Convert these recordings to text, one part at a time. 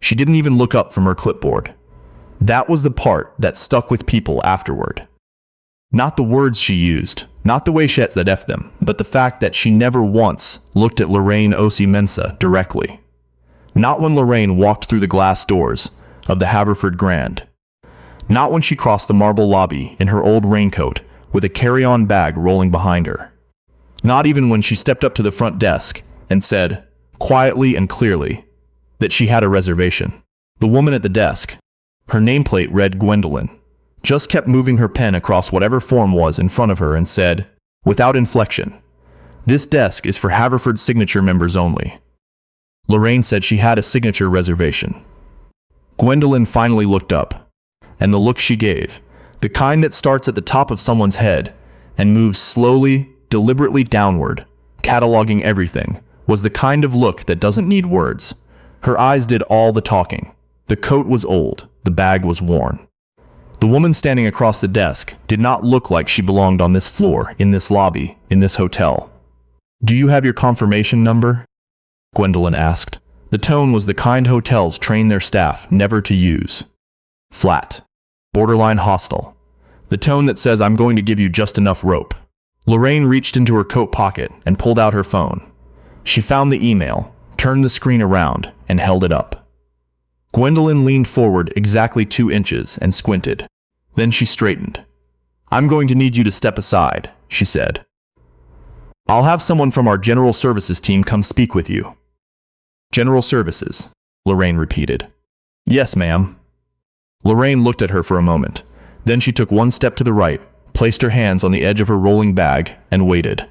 She didn't even look up from her clipboard. That was the part that stuck with people afterward. Not the words she used, not the way she said F them, but the fact that she never once looked at Lorraine Osei-Mensah directly. Not when Lorraine walked through the glass doors of the Haverford Grand. Not when she crossed the marble lobby in her old raincoat with a carry-on bag rolling behind her. Not even when she stepped up to the front desk and said, quietly and clearly, that she had a reservation. The woman at the desk, her nameplate read Gwendolyn, just kept moving her pen across whatever form was in front of her and said, without inflection, "This desk is for Haverford signature members only." Lorraine said she had a signature reservation. Gwendolyn finally looked up, and the look she gave, the kind that starts at the top of someone's head and moves slowly, deliberately downward, cataloging everything, was the kind of look that doesn't need words. Her eyes did all the talking. The coat was old, the bag was worn. The woman standing across the desk did not look like she belonged on this floor, in this lobby, in this hotel. "Do you have your confirmation number?" Gwendolyn asked. The tone was the kind hotels train their staff never to use. Flat. Borderline hostile. The tone that says, "I'm going to give you just enough rope." Lorraine reached into her coat pocket and pulled out her phone. She found the email, turned the screen around, and held it up. Gwendolyn leaned forward exactly 2 inches and squinted. Then she straightened. "I'm going to need you to step aside," she said. "I'll have someone from our General Services team come speak with you." "General Services," Lorraine repeated. "Yes, ma'am." Lorraine looked at her for a moment. Then she took 1 step to the right, placed her hands on the edge of her rolling bag, and waited.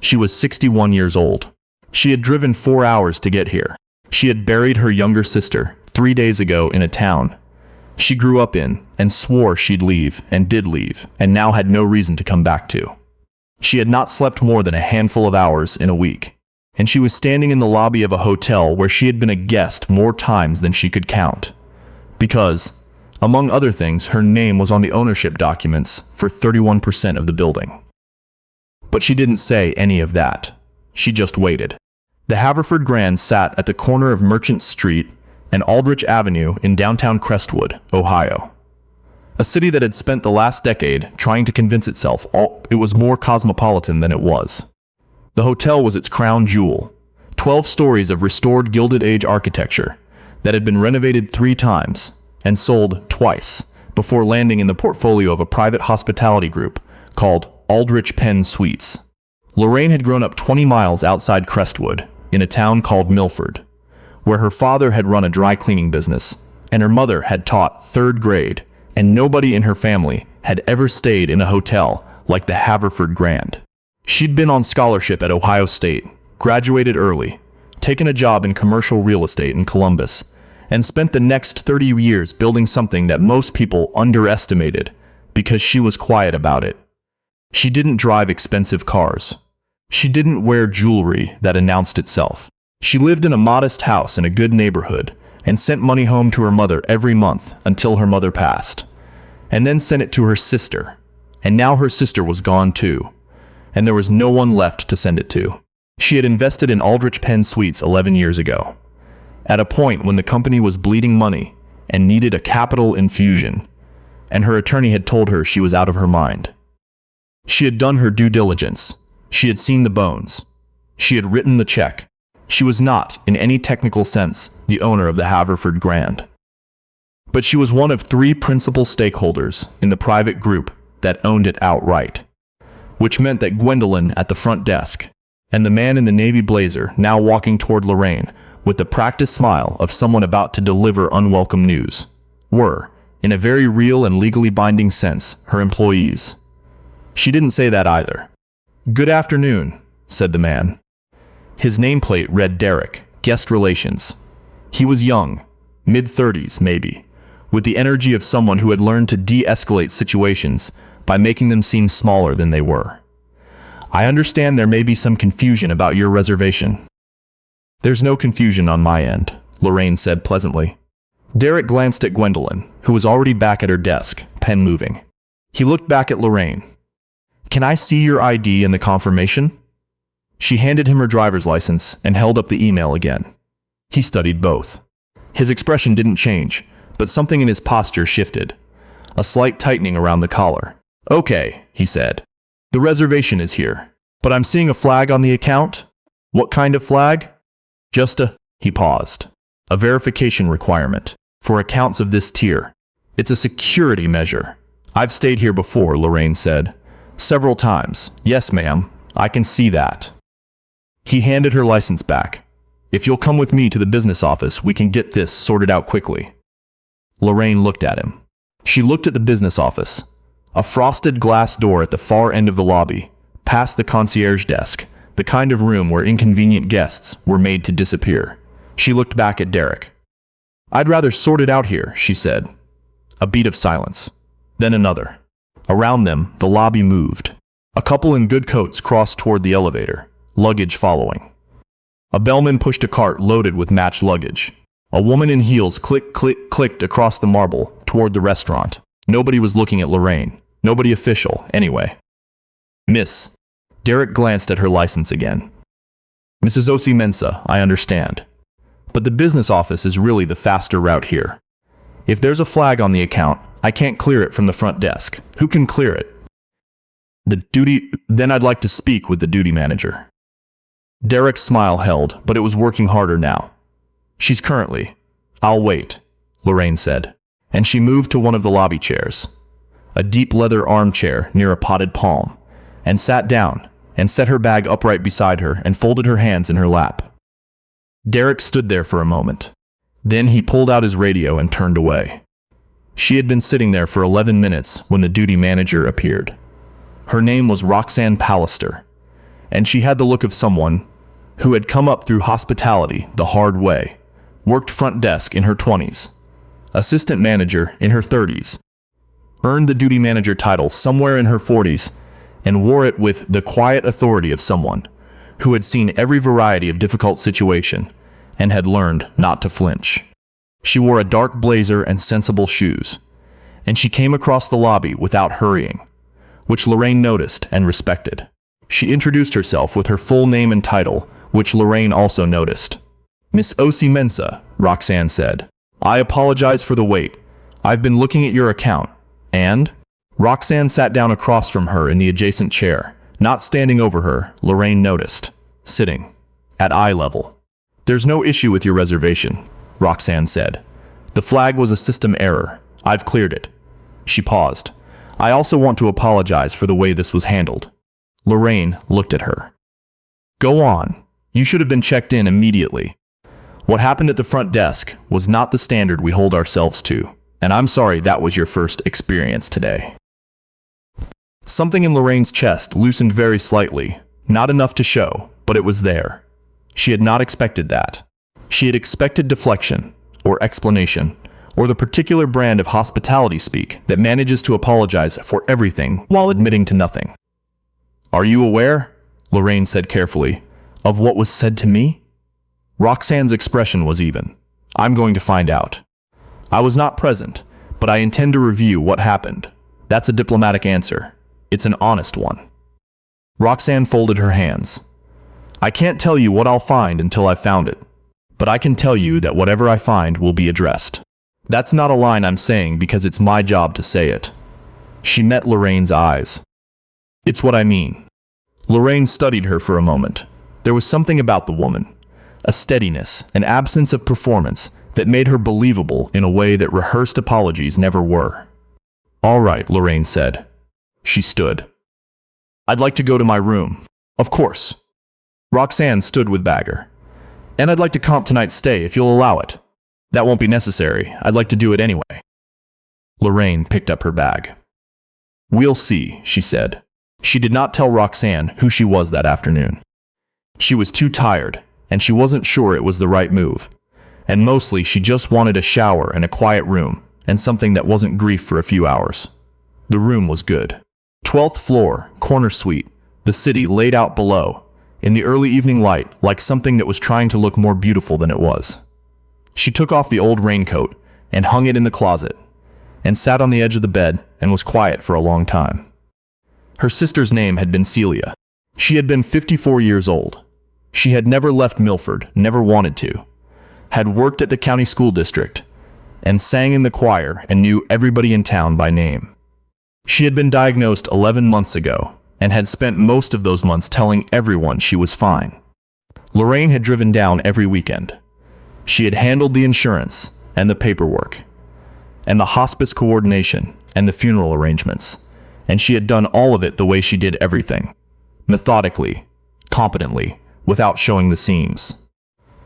She was 61 years old. She had driven 4 hours to get here. She had buried her younger sister 3 days ago in a town she grew up in and swore she'd leave and did leave and now had no reason to come back to. She had not slept more than a handful of hours in a week, and she was standing in the lobby of a hotel where she had been a guest more times than she could count. Because, among other things, her name was on the ownership documents for 31% of the building. But she didn't say any of that. She just waited. The Haverford Grand sat at the corner of Merchant Street and Aldrich Avenue in downtown Crestwood, Ohio. A city that had spent the last decade trying to convince itself it was more cosmopolitan than it was. The hotel was its crown jewel, 12 stories of restored Gilded Age architecture that had been renovated 3 times and sold twice before landing in the portfolio of a private hospitality group called Aldrich Penn Suites. Lorraine had grown up 20 miles outside Crestwood, in a town called Milford, where her father had run a dry cleaning business, and her mother had taught 3rd grade, and nobody in her family had ever stayed in a hotel like the Haverford Grand. She'd been on scholarship at Ohio State, graduated early, taken a job in commercial real estate in Columbus, and spent the next 30 years building something that most people underestimated because she was quiet about it. She didn't drive expensive cars. She didn't wear jewelry that announced itself. She lived in a modest house in a good neighborhood and sent money home to her mother every month until her mother passed, and then sent it to her sister. And now her sister was gone too, and there was no one left to send it to. She had invested in Aldrich Penn Suites 11 years ago, at a point when the company was bleeding money and needed a capital infusion, and her attorney had told her she was out of her mind. She had done her due diligence. She had seen the bones. She had written the check. She was not, in any technical sense, the owner of the Haverford Grand. But she was one of 3 principal stakeholders in the private group that owned it outright, which meant that Gwendolyn at the front desk, and the man in the navy blazer now walking toward Lorraine with the practiced smile of someone about to deliver unwelcome news, were, in a very real and legally binding sense, her employees. She didn't say that either. "Good afternoon," said the man. His nameplate read Derek, Guest Relations. He was young, mid-30s maybe, with the energy of someone who had learned to de-escalate situations by making them seem smaller than they were. "I understand there may be some confusion about your reservation." "There's no confusion on my end," Lorraine said pleasantly. Derek glanced at Gwendolyn, who was already back at her desk, pen moving. He looked back at Lorraine. "Can I see your ID and the confirmation?" She handed him her driver's license and held up the email again. He studied both. His expression didn't change, but something in his posture shifted. A slight tightening around the collar. "Okay," he said. "The reservation is here. But I'm seeing a flag on the account? What kind of flag?" He paused. "A verification requirement. For accounts of this tier. It's a security measure. I've stayed here before," Lorraine said. "Several times. Yes, ma'am. I can see that." He handed her license back. "If you'll come with me to the business office, we can get this sorted out quickly." Lorraine looked at him. She looked at the business office. A frosted glass door at the far end of the lobby, past the concierge desk, the kind of room where inconvenient guests were made to disappear. She looked back at Derek. "I'd rather sort it out here," she said. A beat of silence. Then another. Around them, the lobby moved. A couple in good coats crossed toward the elevator, luggage following. A bellman pushed a cart loaded with matched luggage. A woman in heels clicked across the marble toward the restaurant. Nobody was looking at Lorraine. Nobody official, anyway. "Miss." Derek glanced at her license again. "Mrs. Osei-Mensah, I understand. But the business office is really the faster route here. If there's a flag on the account, I can't clear it from the front desk. Who can clear it?" Then I'd like to speak with the duty manager." Derek's smile held, but it was working harder now. "She's currently—" "I'll wait," Lorraine said. And she moved to one of the lobby chairs, a deep leather armchair near a potted palm, and sat down, and set her bag upright beside her and folded her hands in her lap. Derek stood there for a moment. Then he pulled out his radio and turned away. She had been sitting there for 11 minutes when the duty manager appeared. Her name was Roxanne Pallister, and she had the look of someone who had come up through hospitality the hard way, worked front desk in her 20s, assistant manager in her 30s, earned the duty manager title somewhere in her 40s, and wore it with the quiet authority of someone who had seen every variety of difficult situation and had learned not to flinch. She wore a dark blazer and sensible shoes, and she came across the lobby without hurrying, which Lorraine noticed and respected. She introduced herself with her full name and title, which Lorraine also noticed. "Miss Osei-Mensah," Roxanne said. "I apologize for the wait. I've been looking at your account, and—" Roxanne sat down across from her in the adjacent chair, not standing over her, Lorraine noticed, sitting at eye level. "There's no issue with your reservation," Roxanne said. "The flag was a system error. I've cleared it." She paused. "I also want to apologize for the way this was handled." Lorraine looked at her. "Go on. You should have been checked in immediately. What happened at the front desk was not the standard we hold ourselves to, and I'm sorry that was your first experience today." Something in Lorraine's chest loosened very slightly, not enough to show, but it was there. She had not expected that. She had expected deflection, or explanation, or the particular brand of hospitality speak that manages to apologize for everything while admitting to nothing. "Are you aware," Lorraine said carefully, "of what was said to me?" Roxanne's expression was even. "I'm going to find out. I was not present, but I intend to review what happened. That's a diplomatic answer. It's an honest one." Roxanne folded her hands. "I can't tell you what I'll find until I've found it, but I can tell you that whatever I find will be addressed. That's not a line I'm saying because it's my job to say it." She met Lorraine's eyes. "It's what I mean." Lorraine studied her for a moment. There was something about the woman, a steadiness, an absence of performance, that made her believable in a way that rehearsed apologies never were. "All right," Lorraine said. She stood. "I'd like to go to my room." "Of course." Roxanne stood with Bagger. "And I'd like to comp tonight's stay if you'll allow it." "That won't be necessary. I'd like to do it anyway." Lorraine picked up her bag. "We'll see," she said. She did not tell Roxanne who she was that afternoon. She was too tired, and she wasn't sure it was the right move. And mostly she just wanted a shower and a quiet room, and something that wasn't grief for a few hours. The room was good. 12th floor, corner suite, the city laid out below, in the early evening light, like something that was trying to look more beautiful than it was. She took off the old raincoat and hung it in the closet, and sat on the edge of the bed and was quiet for a long time. Her sister's name had been Celia. She had been 54 years old. She had never left Milford, never wanted to. had worked at the county school district, and sang in the choir and knew everybody in town by name. She had been diagnosed 11 months ago and had spent most of those months telling everyone she was fine. Lorraine had driven down every weekend. She had handled the insurance and the paperwork, and the hospice coordination and the funeral arrangements, and she had done all of it the way she did everything, methodically, competently, without showing the seams.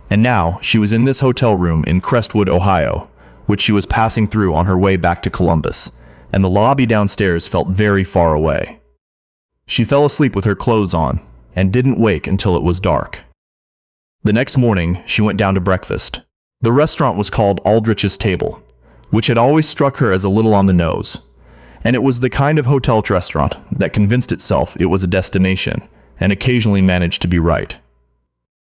And now she was in this hotel room in Crestwood, Ohio, which she was passing through on her way back to Columbus, and the lobby downstairs felt very far away. She fell asleep with her clothes on and didn't wake until it was dark. The next morning, she went down to breakfast. The restaurant was called Aldrich's Table, which had always struck her as a little on the nose, and it was the kind of hotel restaurant that convinced itself it was a destination and occasionally managed to be right.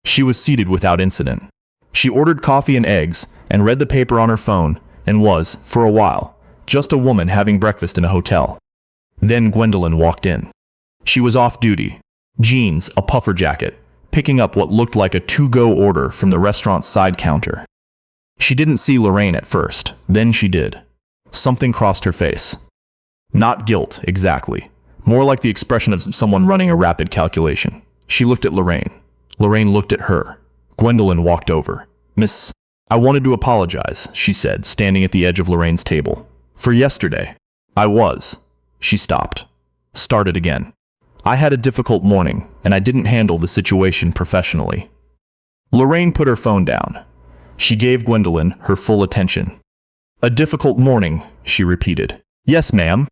She was seated without incident. She ordered coffee and eggs and read the paper on her phone and was, for a while, just a woman having breakfast in a hotel. Then Gwendolyn walked in. She was off duty, jeans, a puffer jacket, picking up what looked like a to-go order from the restaurant's side counter. She didn't see Lorraine at first, then she did. Something crossed her face. Not guilt, exactly. More like the expression of someone running a rapid calculation. She looked at Lorraine. Lorraine looked at her. Gwendolyn walked over. "Miss, I wanted to apologize," she said, standing at the edge of Lorraine's table. "For yesterday. I was." She stopped. Started again. "I had a difficult morning, and I didn't handle the situation professionally." Lorraine put her phone down. She gave Gwendolyn her full attention. "A difficult morning," she repeated. "Yes, ma'am.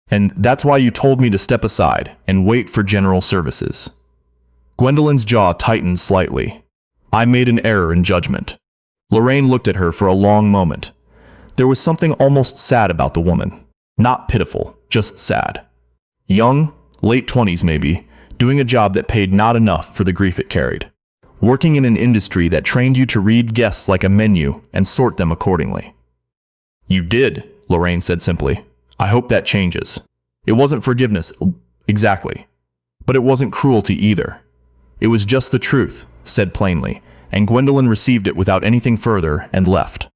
And that's why you told me to step aside and wait for general services." Gwendolyn's jaw tightened slightly. "I made an error in judgment." Lorraine looked at her for a long moment. There was something almost sad about the woman. Not pitiful, just sad. Young, late 20s maybe, doing a job that paid not enough for the grief it carried. Working in an industry that trained you to read guests like a menu and sort them accordingly. "You did," Lorraine said simply. "I hope that changes." It wasn't forgiveness, exactly. But it wasn't cruelty either. It was just the truth, said plainly, and Gwendolyn received it without anything further and left.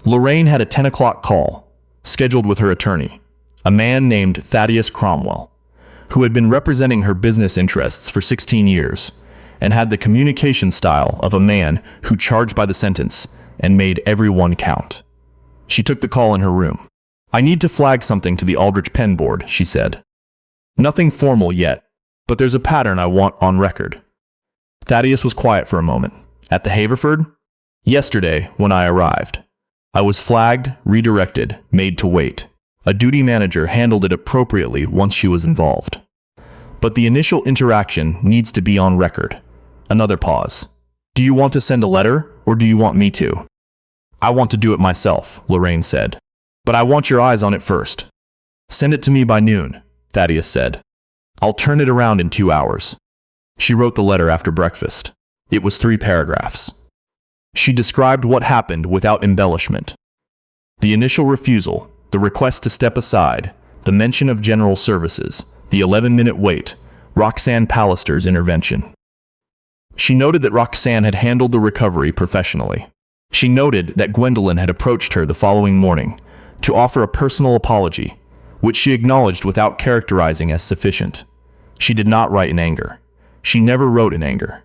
Lorraine had a 10 o'clock call, scheduled with her attorney, a man named Thaddeus Cromwell, who had been representing her business interests for 16 years, and had the communication style of a man who charged by the sentence and made everyone count. She took the call in her room. "I need to flag something to the Aldrich Pen Board," she said. "Nothing formal yet, but there's a pattern I want on record." Thaddeus was quiet for a moment. "At the Haverford?" "Yesterday, when I arrived. I was flagged, redirected, made to wait. A duty manager handled it appropriately once she was involved. But the initial interaction needs to be on record." Another pause. "Do you want to send a letter, or do you want me to?" "I want to do it myself," Lorraine said. "But I want your eyes on it first." "Send it to me by noon," Thaddeus said. "I'll turn it around in 2 hours." She wrote the letter after breakfast. It was 3 paragraphs. She described what happened without embellishment. The initial refusal, the request to step aside, the mention of general services, the 11-minute wait, Roxanne Pallister's intervention. She noted that Roxanne had handled the recovery professionally. She noted that Gwendolyn had approached her the following morning to offer a personal apology, which she acknowledged without characterizing as sufficient. She did not write in anger. She never wrote in anger.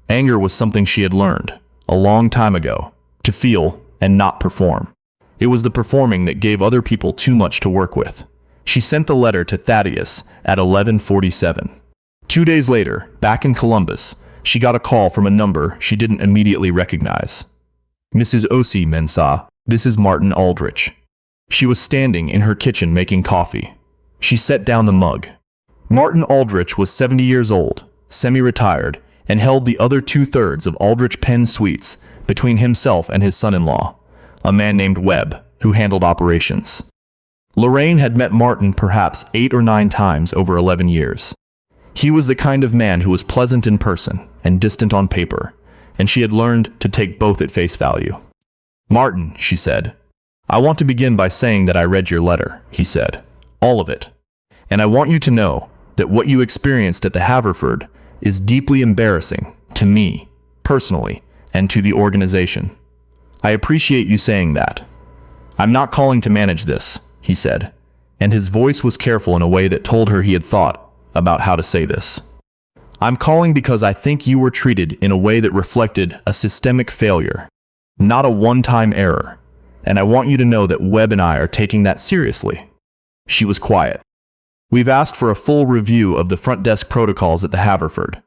Anger was something she had learned, a long time ago, to feel and not perform. It was the performing that gave other people too much to work with. She sent the letter to Thaddeus at 11:47. 2 days later, back in Columbus, she got a call from a number she didn't immediately recognize. "Mrs. Osei-Mensah, this is Martin Aldrich." She was standing in her kitchen making coffee. She set down the mug. Martin Aldrich was 70 years old, semi-retired, and held the other 2/3 of Aldrich Pen Suites between himself and his son-in-law, a man named Webb, who handled operations. Lorraine had met Martin perhaps 8 or 9 times over 11 years. He was the kind of man who was pleasant in person and distant on paper, and she had learned to take both at face value. "Martin," she said, "I want to begin by saying that I read your letter," he said. "All of it. And I want you to know that what you experienced at the Haverford is deeply embarrassing to me, personally, and to the organization. I appreciate you saying that. I'm not calling to manage this, he said, and his voice was careful in a way that told her he had thought about how to say this. I'm calling because I think you were treated in a way that reflected a systemic failure, not a one-time error, and I want you to know that Webb and I are taking that seriously. She was quiet. We've asked for a full review of the front desk protocols at the Haverford,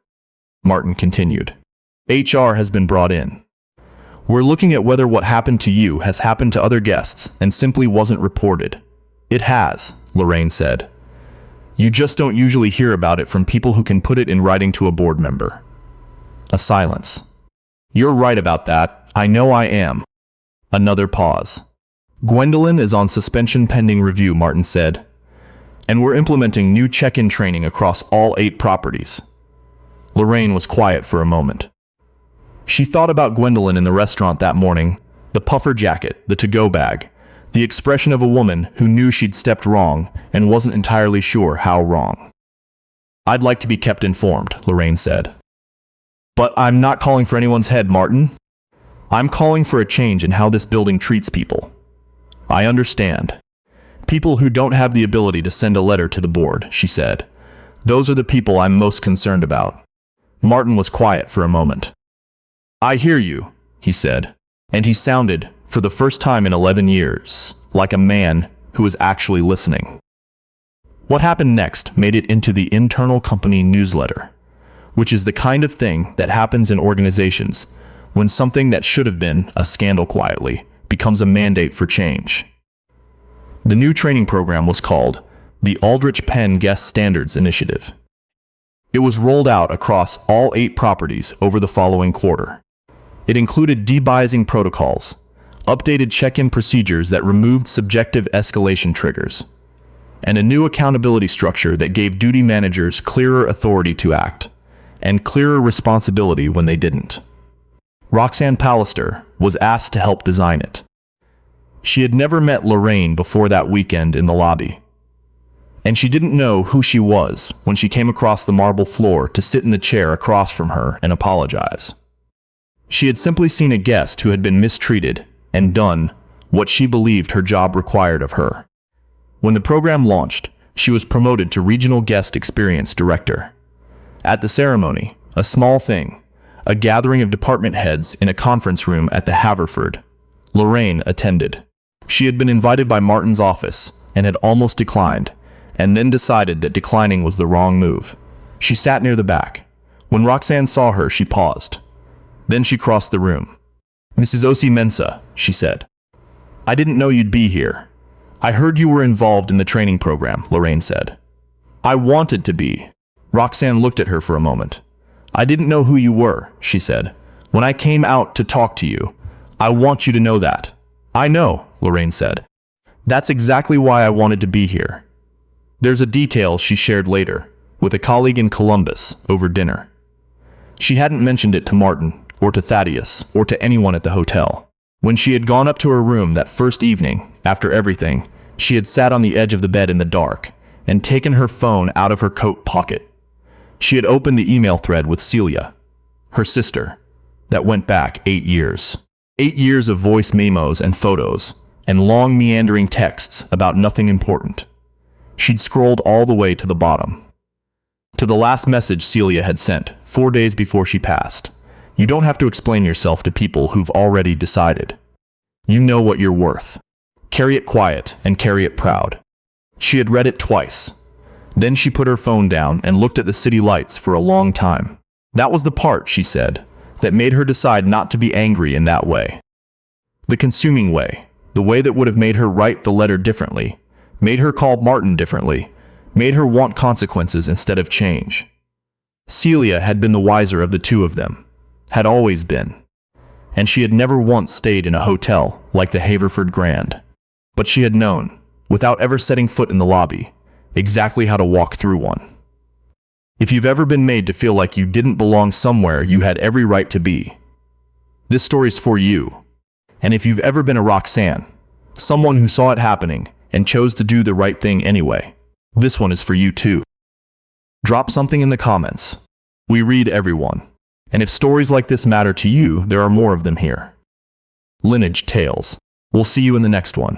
Martin continued. HR has been brought in. We're looking at whether what happened to you has happened to other guests and simply wasn't reported. It has, Lorraine said. You just don't usually hear about it from people who can put it in writing to a board member. A silence. You're right about that. I know I am. Another pause. Gwendolyn is on suspension pending review, Martin said. And we're implementing new check-in training across all 8 properties. Lorraine was quiet for a moment. She thought about Gwendolyn in the restaurant that morning, the puffer jacket, the to-go bag, the expression of a woman who knew she'd stepped wrong and wasn't entirely sure how wrong. I'd like to be kept informed, Lorraine said. But I'm not calling for anyone's head, Martin. I'm calling for a change in how this building treats people. I understand. People who don't have the ability to send a letter to the board, she said. Those are the people I'm most concerned about. Martin was quiet for a moment. I hear you, he said, and he sounded, for the first time in 11 years, like a man who was actually listening. What happened next made it into the internal company newsletter, which is the kind of thing that happens in organizations when something that should have been a scandal quietly becomes a mandate for change. The new training program was called the Aldrich Penn Guest Standards Initiative. It was rolled out across all 8 properties over the following quarter. It included debiasing protocols, updated check-in procedures that removed subjective escalation triggers, and a new accountability structure that gave duty managers clearer authority to act, and clearer responsibility when they didn't. Roxanne Pallister was asked to help design it. She had never met Lorraine before that weekend in the lobby, and she didn't know who she was when she came across the marble floor to sit in the chair across from her and apologize. She had simply seen a guest who had been mistreated and done what she believed her job required of her. When the program launched, she was promoted to Regional Guest Experience Director. At the ceremony, a small thing, a gathering of department heads in a conference room at the Haverford, Lorraine attended. She had been invited by Martin's office and had almost declined, and then decided that declining was the wrong move. She sat near the back. When Roxanne saw her, she paused. Then she crossed the room. Mrs. Osei-Mensah, she said. I didn't know you'd be here. I heard you were involved in the training program, Lorraine said. I wanted to be. Roxanne looked at her for a moment. I didn't know who you were, she said. When I came out to talk to you, I want you to know that. I know, Lorraine said. That's exactly why I wanted to be here. There's a detail she shared later, with a colleague in Columbus, over dinner. She hadn't mentioned it to Martin, or to Thaddeus, or to anyone at the hotel. When she had gone up to her room that first evening, after everything, she had sat on the edge of the bed in the dark, and taken her phone out of her coat pocket. She had opened the email thread with Celia, her sister, that went back 8 years. 8 years of voice memos and photos, and long meandering texts about nothing important. She'd scrolled all the way to the bottom. To the last message Celia had sent, 4 days before she passed. You don't have to explain yourself to people who've already decided. You know what you're worth. Carry it quiet and carry it proud. She had read it twice. Then she put her phone down and looked at the city lights for a long time. That was the part, she said, that made her decide not to be angry in that way. The consuming way, the way that would have made her write the letter differently, made her call Martin differently, made her want consequences instead of change. Celia had been the wiser of the two of them, had always been, and she had never once stayed in a hotel like the Haverford Grand. But she had known, without ever setting foot in the lobby, exactly how to walk through one. If you've ever been made to feel like you didn't belong somewhere you had every right to be, this story's for you. And if you've ever been a Roxanne, someone who saw it happening and chose to do the right thing anyway, this one is for you too. Drop something in the comments. We read everyone. And if stories like this matter to you, there are more of them here. Lineage Tales. We'll see you in the next one.